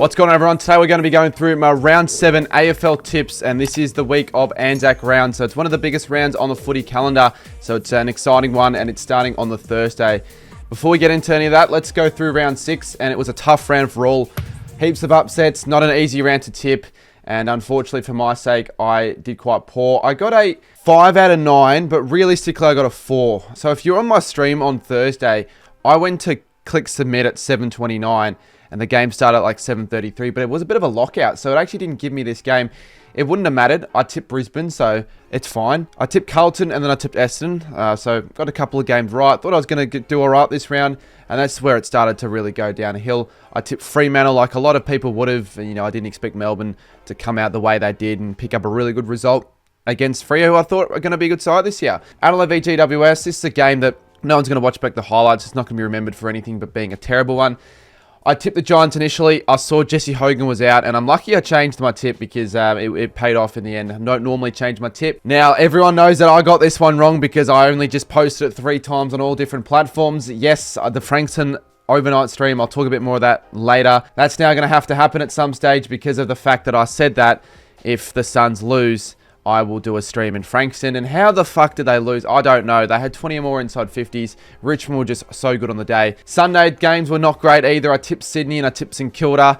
What's going on, everyone? Today we're going to be going through my round 7 AFL tips, and this is the week of Anzac round, so it's one of the biggest rounds on the footy calendar, so it's an exciting one, and it's starting on the Thursday. Before we get into any of that, let's go through round 6, and it was a tough round for all. Heaps of upsets, not an easy round to tip, and unfortunately for my sake, I did quite poor. I got a 5 out of 9, but realistically I got a 4. So if you're on my stream on Thursday, I went to click submit at 7:29, and the game started at like 7:33, but it was a bit of a lockout, so it actually didn't give me this game. It wouldn't have mattered. I tipped Brisbane, so it's fine. I tipped Carlton, and then I tipped Essendon, so got a couple of games right. Thought I was going to do all right this round, and that's where it started to really go downhill. I tipped Fremantle like a lot of people would have, and I didn't expect Melbourne to come out the way they did and pick up a really good result against Freo, who I thought were going to be a good side this year. Adelaide v GWS, this is a game that no one's going to watch back the highlights. It's not going to be remembered for anything but being a terrible one. I tipped the Giants initially. I saw Jesse Hogan was out, and I'm lucky I changed my tip because it paid off in the end. I don't normally change my tip. Now, everyone knows that I got this one wrong because I only just posted it 3 times on all different platforms. Yes, the Frankston overnight stream, I'll talk a bit more of that later. That's now going to have to happen at some stage because of the fact that I said that if the Suns lose, I will do a stream in Frankston. And how the fuck did they lose? I don't know. They had 20 or more inside 50s. Richmond were just so good on the day. Sunday games were not great either. I tipped Sydney and I tipped St Kilda.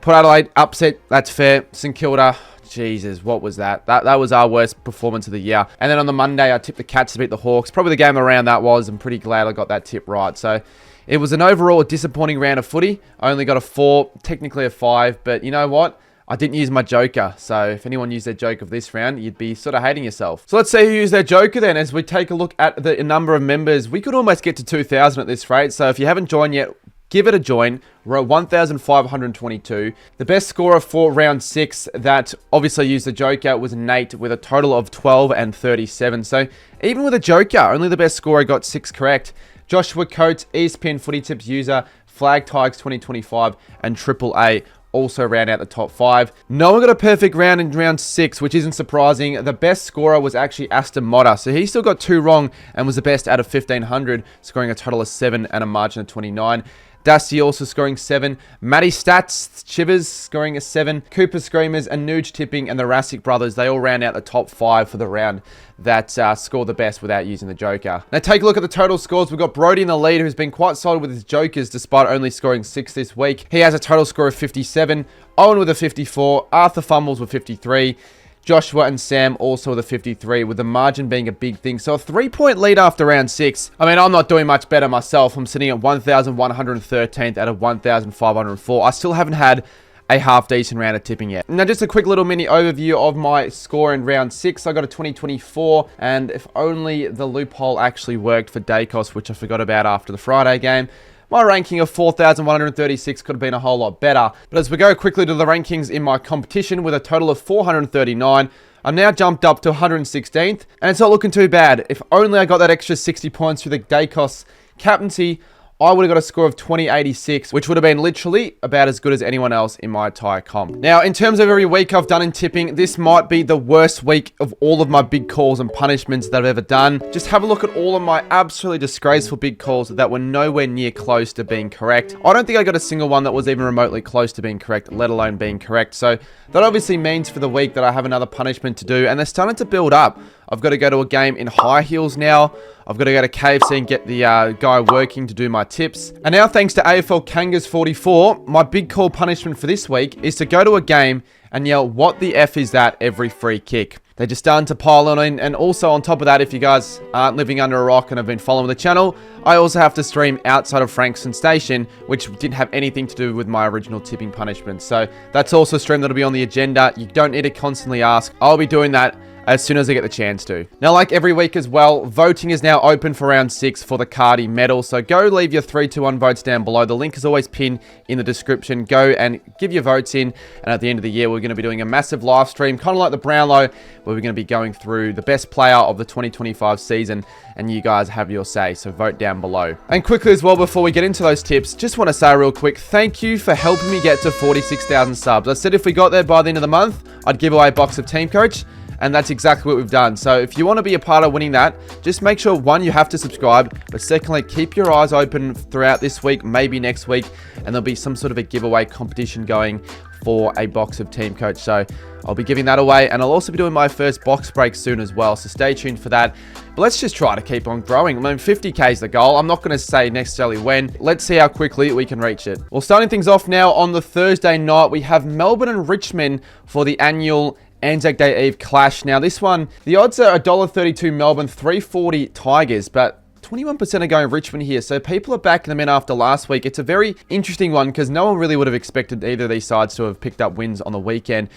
Put Adelaide upset. That's fair. St Kilda, Jesus, what was that? That was our worst performance of the year. And then on the Monday, I tipped the Cats to beat the Hawks. Probably the game around that was. I'm pretty glad I got that tip right. So it was an overall disappointing round of footy. I only got a 4, technically a 5. But you know what? I didn't use my joker, so if anyone used their joke of this round, you'd be sort of hating yourself. So let's see who used their joker then. As we take a look at the number of members, we could almost get to 2,000 at this rate. So if you haven't joined yet, give it a join. We're at 1,522. The best scorer for round 6 that obviously used the joker was Nate with a total of 12 and 37. So even with a joker, only the best scorer got 6 correct. Joshua Coates, ESPN Footy Tips user, Flag Tigers 2025, and Triple A also round out the top 5. No one got a perfect round in round 6, which isn't surprising. The best scorer was actually Aston Motta, so he still got 2 wrong and was the best out of 1,500, scoring a total of 7 and a margin of 29. Dusty also scoring 7. Matty Stats, Chivers scoring a 7. Cooper Screamers and Nuge Tipping and the Rassick brothers, they all round out the top 5 for the round that scored the best without using the joker. Now take a look at the total scores. We've got Brody in the lead, who's been quite solid with his jokers despite only scoring 6 this week. He has a total score of 57. Owen with a 54. Arthur Fumbles with 53. Joshua and Sam also with a 53, with the margin being a big thing. So a 3-point lead after round 6. I mean, I'm not doing much better myself. I'm sitting at 1,113th out of 1,504. I still haven't had a half-decent round of tipping yet. Now, just a quick little mini overview of my score in round 6. I got a 2024, and if only the loophole actually worked for Dacos, which I forgot about after the Friday game, my ranking of 4,136 could have been a whole lot better. But as we go quickly to the rankings in my competition with a total of 439, I'm now jumped up to 116th, and it's not looking too bad. If only I got that extra 60 points through the Dacos captaincy, I would have got a score of 2086, which would have been literally about as good as anyone else in my entire comp. Now, in terms of every week I've done in tipping, this might be the worst week of all of my big calls and punishments that I've ever done. Just have a look at all of my absolutely disgraceful big calls that were nowhere near close to being correct. I don't think I got a single one that was even remotely close to being correct, let alone being correct. So that obviously means for the week that I have another punishment to do, and they're starting to build up. I've got to go to a game in high heels now. I've got to go to KFC and get the guy working to do my tips. And now, thanks to AFL Kangas 44, my big call punishment for this week is to go to a game and yell, "What the F is that?" every free kick. They're just starting to pile on in. And also on top of that, if you guys aren't living under a rock and have been following the channel, I also have to stream outside of Frankston Station, which didn't have anything to do with my original tipping punishment. So that's also a stream that'll be on the agenda. You don't need to constantly ask. I'll be doing that as soon as I get the chance to. Now, like every week as well, voting is now open for round 6 for the Cardi medal. So go leave your 3, 2, 1 votes down below. The link is always pinned in the description. Go and give your votes in. And at the end of the year, we're going to be doing a massive live stream, kind of like the Brownlow, where we're going to be going through the best player of the 2025 season. And you guys have your say, so vote down below. And quickly as well, before we get into those tips, just want to say real quick, thank you for helping me get to 46,000 subs. I said if we got there by the end of the month, I'd give away a box of Team Coach. And that's exactly what we've done. So if you want to be a part of winning that, just make sure, one, you have to subscribe, but secondly, keep your eyes open throughout this week, maybe next week, and there'll be some sort of a giveaway competition going for a box of Team Coach. So I'll be giving that away, and I'll also be doing my first box break soon as well, so stay tuned for that. But let's just try to keep on growing. I mean, 50k is the goal. I'm not going to say necessarily when. Let's see how quickly we can reach it. Well, starting things off now on the Thursday night, we have Melbourne and Richmond for the annual Anzac Day Eve clash. Now, this one, the odds are $1.32 Melbourne, $3.40 Tigers, but 21% are going Richmond here, so people are backing them in after last week. It's a very interesting one because no one really would have expected either of these sides to have picked up wins on the weekend.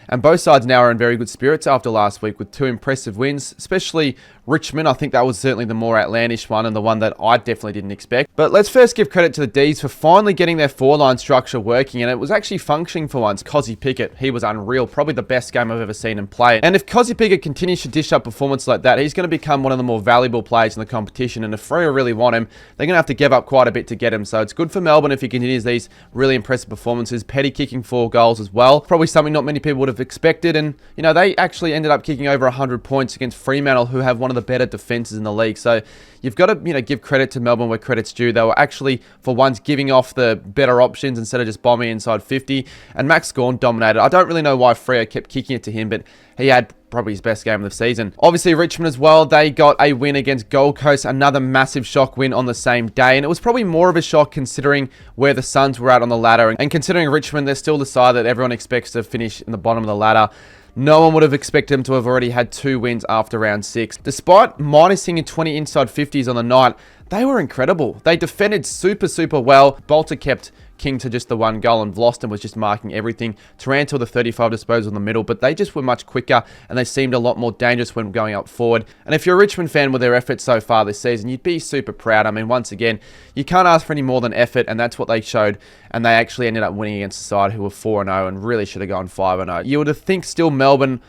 And both sides now are in very good spirits after last week with two impressive wins, especially Richmond. I think that was certainly the more outlandish one and the one that I definitely didn't expect. But let's first give credit to the D's for finally getting their four-line structure working, and it was actually functioning for once. Cozzy Pickett, he was unreal. Probably the best game I've ever seen him play. And if Cozzy Pickett continues to dish up performance like that, he's going to become one of the more valuable players in the competition. And if Freo really want him, they're going to have to give up quite a bit to get him. So it's good for Melbourne if he continues these really impressive performances. Petty kicking 4 goals as well. Probably something not many people would have expected. And, you know, they actually ended up kicking over 100 points against Fremantle, who have one of the better defenses in the league. So you've got to, give credit to Melbourne where credit's due. They were actually, for once, giving off the better options instead of just bombing inside 50. And Max Gawn dominated. I don't really know why Freo kept kicking it to him, but he had probably his best game of the season. Obviously, Richmond as well, they got a win against Gold Coast, another massive shock win on the same day. And it was probably more of a shock considering where the Suns were at on the ladder. And considering Richmond, they're still the side that everyone expects to finish in the bottom of the ladder. No one would have expected them to have already had 2 wins after round 6. Despite minusing in 20 inside 50s on the night, they were incredible. They defended super well. Bolter kept King to just the 1 goal, and Vlosten was just marking everything. Taranto, the 35 disposal in the middle, but they just were much quicker, and they seemed a lot more dangerous when going up forward. And if you're a Richmond fan with their efforts so far this season, you'd be super proud. I mean, once again, you can't ask for any more than effort, and that's what they showed. And they actually ended up winning against a side who were 4-0 and really should have gone 5-0. You would have think still Melbourne,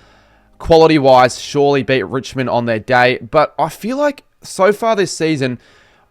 quality-wise, surely beat Richmond on their day, but I feel like so far this season,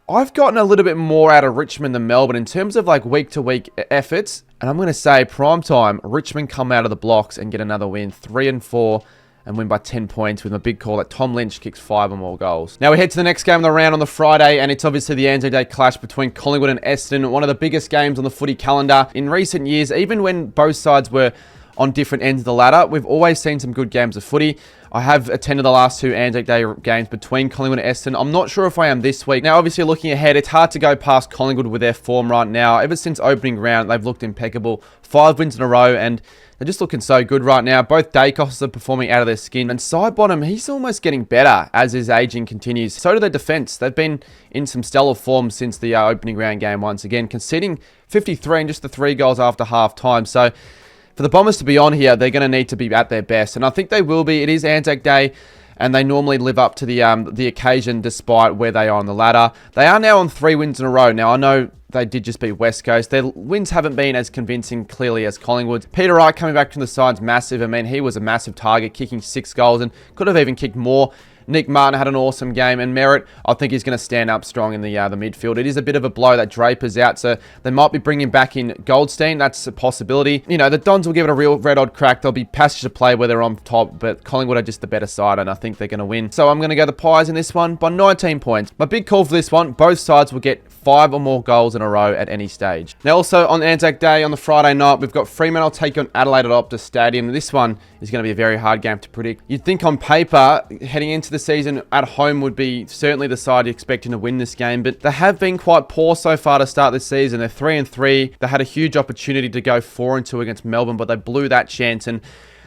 I've gotten a little bit more out of Richmond than Melbourne in terms of like week-to-week efforts. And I'm going to say prime time, Richmond come out of the blocks and get another win, 3-4, and win by 10 points with a big call that Tom Lynch kicks 5 or more goals. Now we head to the next game of the round on the Friday, and it's obviously the Anzac Day clash between Collingwood and Essendon, one of the biggest games on the footy calendar in recent years. Even when both sides were on different ends of the ladder, we've always seen some good games of footy. I have attended the last 2 Anzac Day games between Collingwood and Essendon. I'm not sure if I am this week. Now, obviously, looking ahead, it's hard to go past Collingwood with their form right now. Ever since opening round, they've looked impeccable. 5 wins in a row, and they're just looking so good right now. Both Dacos are performing out of their skin. And Sidebottom, he's almost getting better as his aging continues. So do their defence. They've been in some stellar form since the opening round game once again, conceding 53 and just the 3 goals after half-time. So for the Bombers to be on here, they're going to need to be at their best. And I think they will be. It is Anzac Day, and they normally live up to the occasion despite where they are on the ladder. They are now on 3 wins in a row. Now, I know they did just beat West Coast. Their wins haven't been as convincing, clearly, as Collingwood. Peter Wright coming back from the side's massive. I mean, he was a massive target, kicking 6 goals and could have even kicked more. Nick Martin had an awesome game, and Merritt, I think he's going to stand up strong in the midfield. It is a bit of a blow that Draper's out, so they might be bringing back in Goldstein. That's a possibility. You know, the Dons will give it a real red-odd crack. There'll be passage of play where they're on top, but Collingwood are just the better side, and I think they're going to win. So I'm going to go the Pies in this one by 19 points. My big call for this one, both sides will get 5 or more goals in a row at any stage. Now, also on Anzac Day on the Friday night, we've got Fremantle taking on Adelaide at Optus Stadium. This one is going to be a very hard game to predict. You'd think on paper, heading into the season at home would be certainly the side expecting to win this game, but they have been quite poor so far to start this season. They're 3-3. They had a huge opportunity to go 4-2 against Melbourne, but they blew that chance, and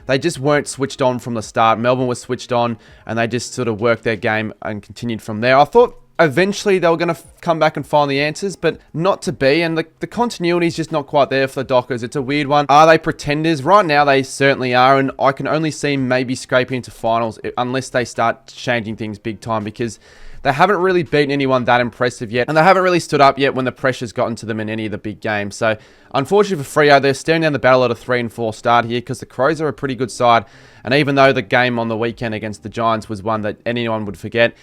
they just weren't switched on from the start. Melbourne was switched on, and they just sort of worked their game and continued from there. I thought eventually they were going to come back and find the answers, but not to be. And the continuity is just not quite there for the Dockers. It's a weird one. Are they pretenders? Right now, they certainly are. And I can only see maybe scraping into finals unless they start changing things big time, because they haven't really beaten anyone that impressive yet. And they haven't really stood up yet when the pressure's gotten to them in any of the big games. So unfortunately for Freo, they're staring down the battle at a 3-4 start here, because the Crows are a pretty good side. And even though the game on the weekend against the Giants was one that anyone would forget,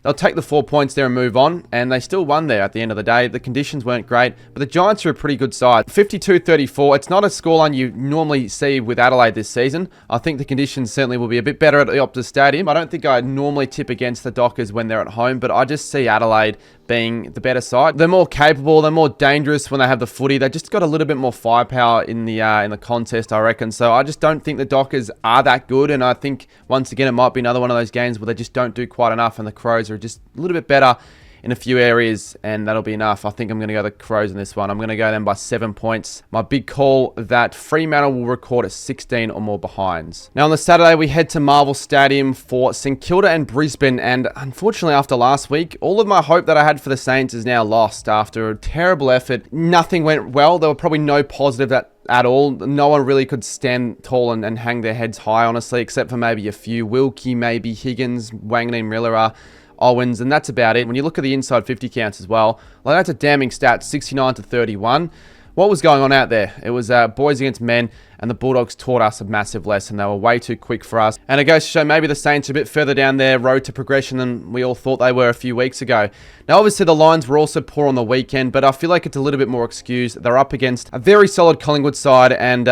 they'll take the 4 points there and move on, and they still won there at the end of the day. The conditions weren't great, but the Giants are a pretty good side. 52-34, it's not a scoreline you normally see with Adelaide this season. I think the conditions certainly will be a bit better at the Optus Stadium. I don't think I normally tip against the Dockers when they're at home, but I just see Adelaide being the better side. They're more capable, they're more dangerous when they have the footy. They just got a little bit more firepower in the contest, I reckon. So I just don't think the Dockers are that good, and I think once again it might be another one of those games where they just don't do quite enough, and the Crows are just a little bit better in a few areas, and that'll be enough. I think I'm going to go the Crows in this one. I'm going to go them by 7 points. My big call that Fremantle will record at 16 or more behinds. Now on the Saturday, we head to Marvel Stadium for St Kilda and Brisbane, and unfortunately after last week, all of my hope that I had for the Saints is now lost after a terrible effort. Nothing went well. There were probably no positive at all. No one really could stand tall and hang their heads high, honestly, except for maybe a few. Wilkie, maybe Higgins, Wanganeen-Rillera, Owens, and that's about it. When you look at the inside 50 counts as well, like that's a damning stat, 69-31. What was going on out there? It was boys against men, and the Bulldogs taught us a massive lesson. They were way too quick for us. And it goes to show maybe the Saints are a bit further down their road to progression than we all thought they were a few weeks ago. Now, obviously, the Lions were also poor on the weekend, but I feel like it's a little bit more excused. They're up against a very solid Collingwood side, and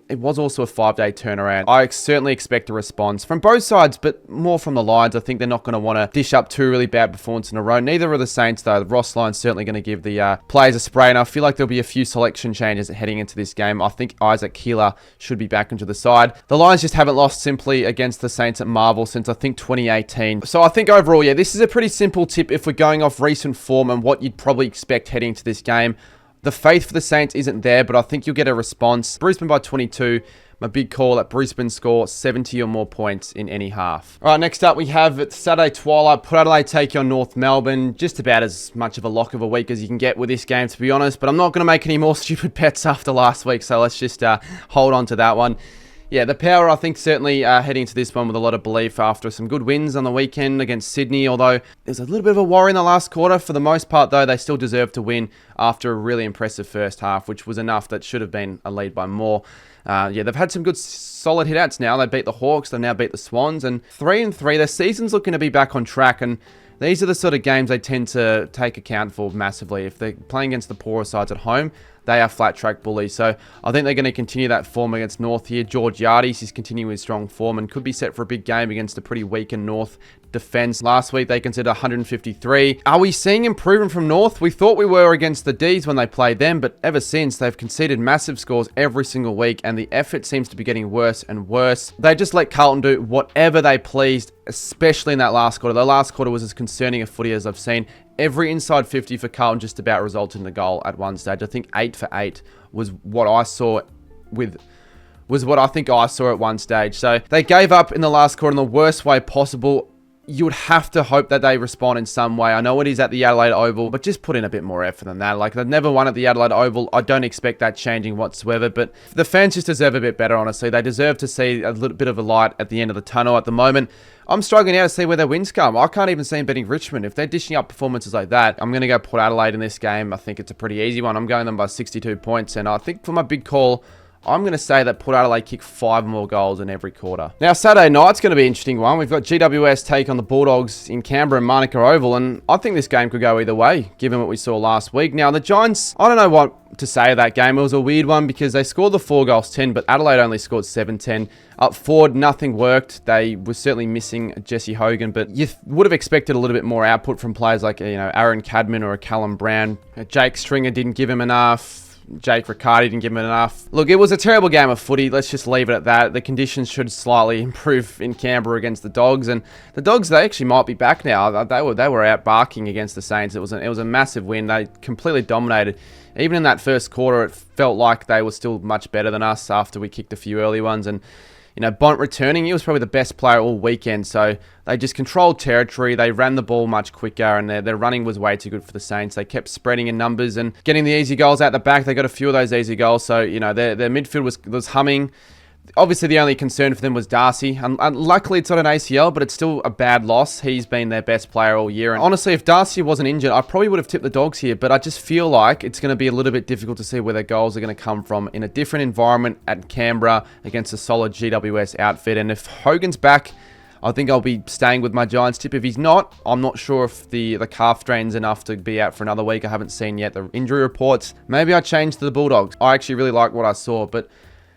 it was also a 5-day turnaround. I certainly expect a response from both sides, but more from the Lions. I think they're not going to want to dish up two really bad performances in a row. Neither are the Saints, though. The Ross line's certainly going to give the players a spray, and I feel like there'll be a few selection changes heading into this game. I think Isaac Keeler should be back into the side. The Lions just haven't lost simply against the Saints at Marvel since I think 2018. So I think overall, yeah, this is a pretty simple tip if we're going off recent form and what you'd probably expect heading into this game. The faith for the Saints isn't there, but I think you'll get a response. Brisbane by 22. My big call at Brisbane score 70 or more points in any half. All right, next up we have Saturday twilight. Port Adelaide take on North Melbourne. Just about as much of a lock of a week as you can get with this game, to be honest. But I'm not going to make any more stupid bets after last week, so let's just hold on to that one. Yeah, the Power, I think, certainly heading into this one with a lot of belief after some good wins on the weekend against Sydney, although there's a little bit of a worry in the last quarter. For the most part, though, they still deserve to win after a really impressive first half, which was enough that should have been a lead by more. Yeah, they've had some good, solid hit-outs now. They beat the Hawks, they've now beat the Swans, and 3-3, their season's looking to be back on track, and these are the sort of games they tend to take account for massively. If they're playing against the poorer sides at home, they are flat track bullies. So I think they're going to continue that form against North here. George Yardis is continuing his strong form and could be set for a big game against a pretty weakened North defense. Last week they considered 153. Are we seeing improvement from North? We thought we were against the D's when they played them, but ever since they've conceded massive scores every single week, and the effort seems to be getting worse and worse. They just let Carlton do whatever they pleased, especially in that last quarter. The last quarter was as concerning a footy as I've seen. Every inside 50 for Carlton just about resulted in a goal at one stage. I think 8 for 8 was what I saw at one stage. So they gave up in the last quarter in the worst way possible. You would have to hope that they respond in some way. I know it is at the Adelaide Oval, but just put in a bit more effort than that. Like, they've never won at the Adelaide Oval. I don't expect that changing whatsoever, but the fans just deserve a bit better, honestly. They deserve to see a little bit of a light at the end of the tunnel. At the moment, I'm struggling now to see where their wins come. I can't even see them beating Richmond. If they're dishing up performances like that, I'm going to go Port Adelaide in this game. I think it's a pretty easy one. I'm going them by 62 points, and I think for my big call, I'm going to say that Port Adelaide kick 5 more goals in every quarter. Now, Saturday night's going to be an interesting one. We've got GWS take on the Bulldogs in Canberra and Manuka Oval, and I think this game could go either way, given what we saw last week. Now, the Giants, I don't know what to say of that game. It was a weird one because they scored the 4 goals 10, but Adelaide only scored 7-10. Up forward, nothing worked. They were certainly missing Jesse Hogan, but you would have expected a little bit more output from players like, Aaron Cadman or a Callum Brown. Jake Stringer didn't give him enough. Jake Riccardi didn't give him enough. Look, it was a terrible game of footy. Let's just leave it at that. The conditions should slightly improve in Canberra against the Dogs, and the Dogs, they actually might be back now. They were out barking against the Saints. It was a massive win. They completely dominated. Even in that first quarter, it felt like they were still much better than us after we kicked a few early ones, and Bont returning, he was probably the best player all weekend. So they just controlled territory. They ran the ball much quicker, and their running was way too good for the Saints. They kept spreading in numbers and getting the easy goals out the back. They got a few of those easy goals. So, their midfield was humming. Obviously, the only concern for them was Darcy. And luckily, it's not an ACL, but it's still a bad loss. He's been their best player all year. And honestly, if Darcy wasn't injured, I probably would have tipped the Dogs here. But I just feel like it's going to be a little bit difficult to see where their goals are going to come from in a different environment at Canberra against a solid GWS outfit. And if Hogan's back, I think I'll be staying with my Giants tip. If he's not, I'm not sure if the calf strain's enough to be out for another week. I haven't seen yet the injury reports. Maybe I change to the Bulldogs. I actually really like what I saw, but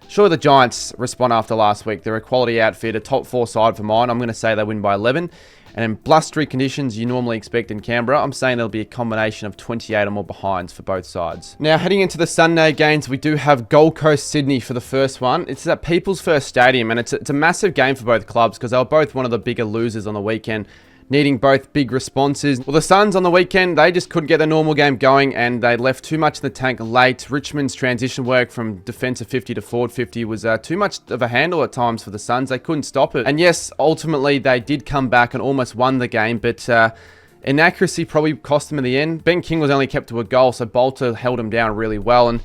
sure, the Giants respond after last week. They're a quality outfit, a top 4 side for mine. I'm going to say they win by 11. And in blustery conditions you normally expect in Canberra, I'm saying there'll be a combination of 28 or more behinds for both sides. Now, heading into the Sunday games, we do have Gold Coast Sydney for the first one. It's at People's First Stadium, and it's a massive game for both clubs because they were both one of the bigger losers on the weekend, needing both big responses. Well, the Suns on the weekend, they just couldn't get their normal game going, and they left too much in the tank late. Richmond's transition work from defensive 50 to forward 50 was too much of a handle at times for the Suns. They couldn't stop it. And yes, ultimately, they did come back and almost won the game, but inaccuracy probably cost them in the end. Ben King was only kept to a goal, so Bolter held him down really well. And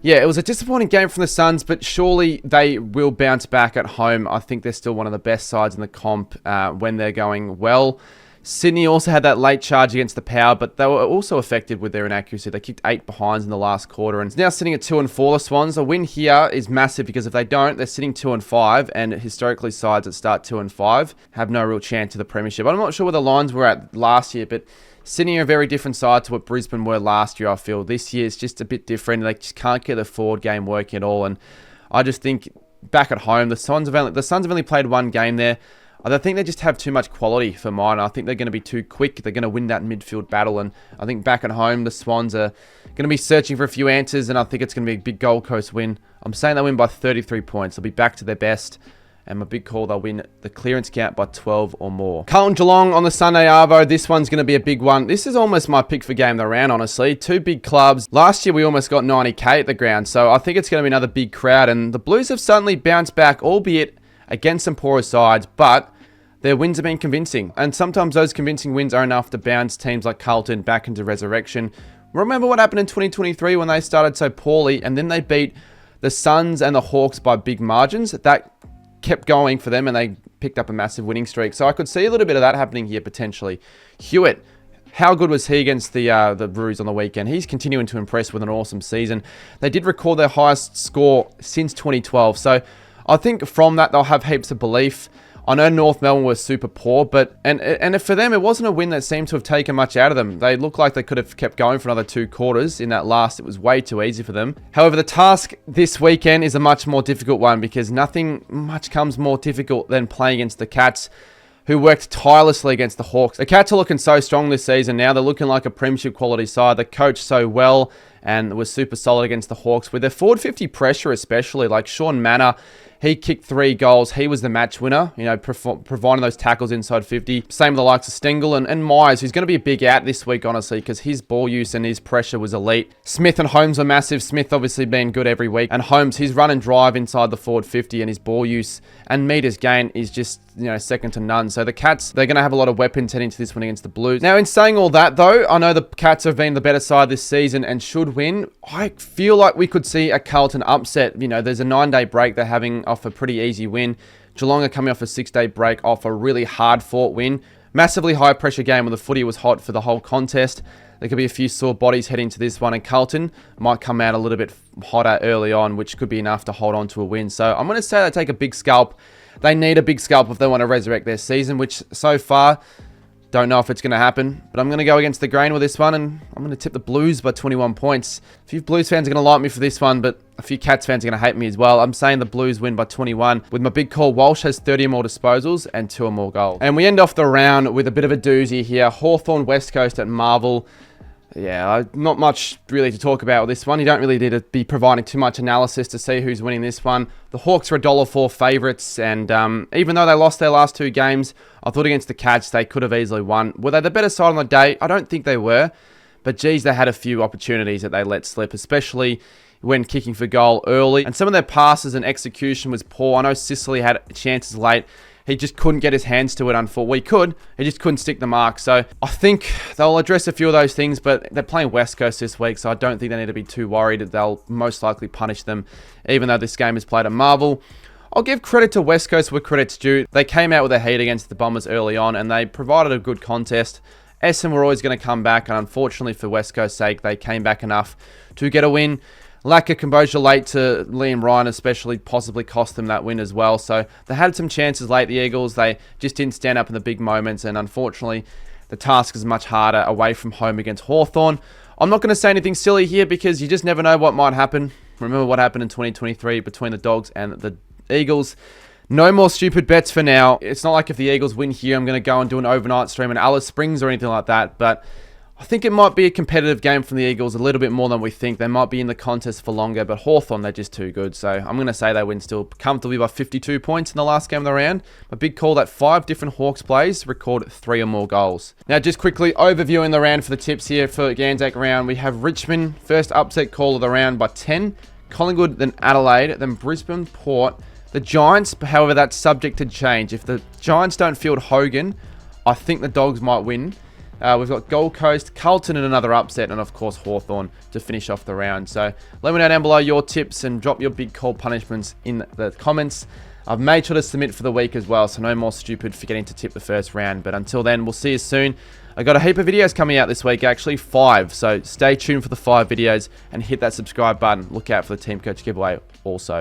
yeah, it was a disappointing game from the Suns, but surely they will bounce back at home. I think they're still one of the best sides in the comp when they're going well. Sydney also had that late charge against the Power, but they were also affected with their inaccuracy. They kicked 8 behinds in the last quarter, and it's now sitting at 2-4. The Swans, a win here is massive because if they don't, they're sitting 2-5, and historically sides that start 2-5 have no real chance of the premiership. I'm not sure where the lines were at last year, but Sydney are a very different side to what Brisbane were last year, I feel. This year it's just a bit different. They just can't get the forward game working at all. And I just think back at home, the Suns have only played one game there. I think they just have too much quality for mine. I think they're going to be too quick. They're going to win that midfield battle. And I think back at home, the Swans are going to be searching for a few answers. And I think it's going to be a big Gold Coast win. I'm saying they win by 33 points. They'll be back to their best. And my big call, they'll win the clearance count by 12 or more. Carlton Geelong on the Sunday Arvo. This one's going to be a big one. This is almost my pick for game of the round, honestly. Two big clubs. Last year, we almost got 90k at the ground. So I think it's going to be another big crowd. And the Blues have suddenly bounced back, albeit against some poorer sides. But their wins have been convincing. And sometimes those convincing wins are enough to bounce teams like Carlton back into resurrection. Remember what happened in 2023 when they started so poorly and then they beat the Suns and the Hawks by big margins? That kept going for them and they picked up a massive winning streak. So I could see a little bit of that happening here potentially. Hewitt, how good was he against the Roos on the weekend? He's continuing to impress with an awesome season. They did record their highest score since 2012. So I think from that they'll have heaps of belief. I know North Melbourne was super poor, but and for them, it wasn't a win that seemed to have taken much out of them. They looked like they could have kept going for another 2 quarters. In that last, it was way too easy for them. However, the task this weekend is a much more difficult one because nothing much comes more difficult than playing against the Cats, who worked tirelessly against the Hawks. The Cats are looking so strong this season now. They're looking like a premiership quality side. They coached so well and was super solid against the Hawks with their forward 50 pressure especially. Like Sean Manor, he kicked 3 goals. He was the match winner, you know, providing those tackles inside 50. Same with the likes of Stengel and Myers, who's going to be a big out this week, honestly, because his ball use and his pressure was elite. Smith and Holmes were massive. Smith obviously been good every week. And Holmes, his run and drive inside the forward 50 and his ball use and meters gain is just, you know, second to none. So the Cats, they're going to have a lot of weapons heading to this one against the Blues. Now, in saying all that, though, I know the Cats have been the better side this season and should win. I feel like we could see a Carlton upset. You know, there's a 9-day break they're having off a pretty easy win. Geelong are coming off a 6-day break off a really hard-fought win. Massively high-pressure game when the footy was hot for the whole contest. There could be a few sore bodies heading to this one, and Carlton might come out a little bit hotter early on, which could be enough to hold on to a win. So I'm going to say they take a big scalp. They need a big scalp if they want to resurrect their season, which so far, don't know if it's going to happen. But I'm going to go against the grain with this one, and I'm going to tip the Blues by 21 points. A few Blues fans are going to like me for this one, but a few Cats fans are going to hate me as well. I'm saying the Blues win by 21, with my big call. Walsh has 30 or more disposals and 2 or more goals. And we end off the round with a bit of a doozy here. Hawthorn West Coast at Marvel. Yeah, not much really to talk about with this one. You don't really need to be providing too much analysis to see who's winning this one. The Hawks are $1.04 favourites, and even though they lost their last 2 games, I thought against the Cats they could have easily won. Were they the better side on the day? I don't think they were, but geez, they had a few opportunities that they let slip, especially when kicking for goal early. And some of their passes and execution was poor. I know Sicily had chances late. He just couldn't get his hands to it, unfortunately. He could. He just couldn't stick the mark. So I think they'll address a few of those things, but they're playing West Coast this week, so I don't think they need to be too worried. They'll most likely punish them, even though this game is played at Marvel. I'll give credit to West Coast where credit's due. They came out with a heat against the Bombers early on, and they provided a good contest. Essendon were always going to come back, and unfortunately for West Coast's sake, they came back enough to get a win. lack of composure late to Liam Ryan especially possibly cost them that win as well. So they had some chances late, the Eagles. They just didn't stand up in the big moments, and unfortunately the task is much harder away from home against Hawthorn. I'm not going to say anything silly here because you just never know what might happen. Remember what happened in 2023 between the Dogs and the Eagles. No more stupid bets for now. It's not like if the Eagles win here, I'm going to go and do an overnight stream in Alice Springs or anything like that. But I think it might be a competitive game from the Eagles, a little bit more than we think. They might be in the contest for longer, but Hawthorn, they're just too good. So I'm going to say they win still comfortably by 52 points in the last game of the round. A big call that 5 different Hawks plays record 3 or more goals. Now, just quickly overviewing the round for the tips here for Anzac round. We have Richmond, first upset call of the round by 10. Collingwood, then Adelaide, then Brisbane, Port. The Giants, however, that's subject to change. If the Giants don't field Hogan, I think the Dogs might win. We've got Gold Coast, Carlton in another upset, and of course Hawthorn to finish off the round. So let me know down below your tips and drop your big call punishments in the comments. I've made sure to submit for the week as well, so no more stupid forgetting to tip the first round. But until then, we'll see you soon. I got a heap of videos coming out this week, actually 5. So stay tuned for the 5 videos and hit that subscribe button. Look out for the Team Coach giveaway also.